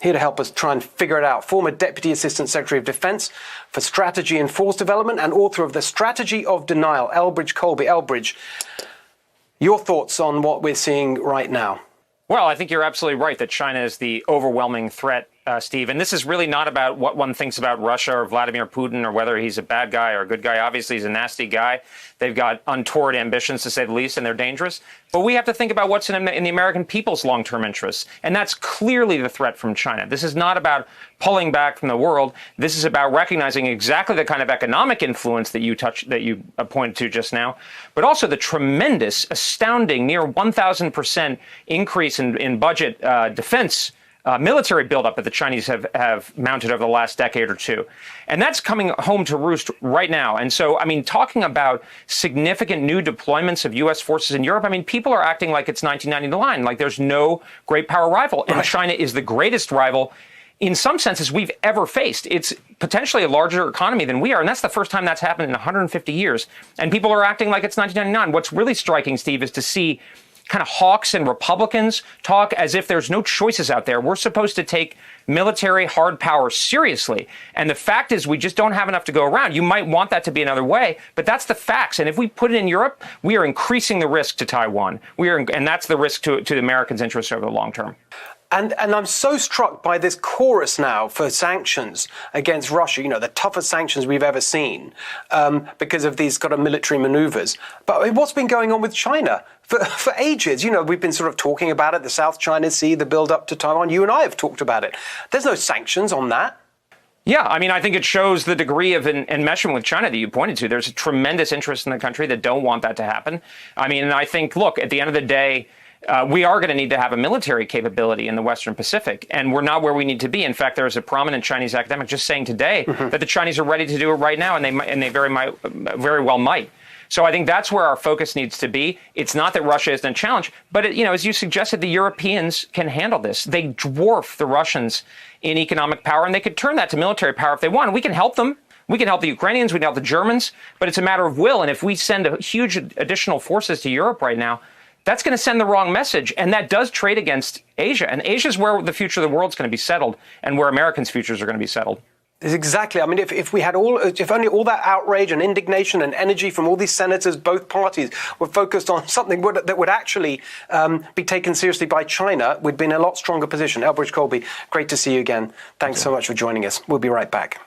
Here to help us try and figure it out, former Deputy Assistant Secretary of Defense for Strategy and Force Development and author of The Strategy of Denial, Elbridge Colby. Elbridge, your thoughts on what we're seeing right now? Well, I think you're absolutely right that China is the overwhelming threat, Steve. And this is really not about what one thinks about Russia or Vladimir Putin or whether he's a bad guy or a good guy. Obviously, he's a nasty guy. They've got untoward ambitions, to say the least, and they're dangerous. But we have to think about what's in the American people's long-term interests. And that's clearly the threat from China. This is not about pulling back from the world. This is about recognizing exactly the kind of economic influence that you pointed to just now, but also the tremendous, astounding, near 1,000% increase in budget defense military buildup that the Chinese have mounted over the last decade or two. And that's coming home to roost right now. And so, I mean, talking about significant new deployments of U.S. forces in Europe, I mean, people are acting like it's 1999, like there's no great power rival. And China is the greatest rival in some senses we've ever faced. It's potentially a larger economy than we are. And that's the first time that's happened in 150 years. And people are acting like it's 1999. What's really striking, Steve, is to see kind of hawks and Republicans talk as if there's no choices out there. We're supposed to take military hard power seriously. And the fact is we just don't have enough to go around. You might want that to be another way, but that's the facts. And if we put it in Europe, we are increasing the risk to Taiwan. And that's the risk to the Americans' interests over the long term. And I'm so struck by this chorus now for sanctions against Russia, you know, the toughest sanctions we've ever seen because of these kind of military maneuvers. But what's been going on with China for ages? You know, we've been sort of talking about it, the South China Sea, the build up to Taiwan. You and I have talked about it. There's no sanctions on that. Yeah, I mean, I think it shows the degree of enmeshment with China that you pointed to. There's a tremendous interest in the country that don't want that to happen. I mean, and I think, look, at the end of the day, we are going to need to have a military capability in the Western Pacific, and we're not where we need to be. In fact, there's a prominent Chinese academic just saying today that the Chinese are ready to do it right now, and they very well might. So I think that's where our focus needs to be. It's not that Russia isn't a challenge, but as you suggested, the Europeans can handle this. They dwarf the Russians in economic power, and they could turn that to military power if they want. We can help them. We can help the Ukrainians. We can help the Germans, but it's a matter of will. And if we send huge additional forces to Europe right now, that's going to send the wrong message. And that does trade against Asia. And Asia is where the future of the world is going to be settled and where Americans' futures are going to be settled. Exactly. I mean, if only all that outrage and indignation and energy from all these senators, both parties, were focused on something that would actually be taken seriously by China, we'd be in a lot stronger position. Elbridge Colby, great to see you again. Thanks so much for joining us. We'll be right back.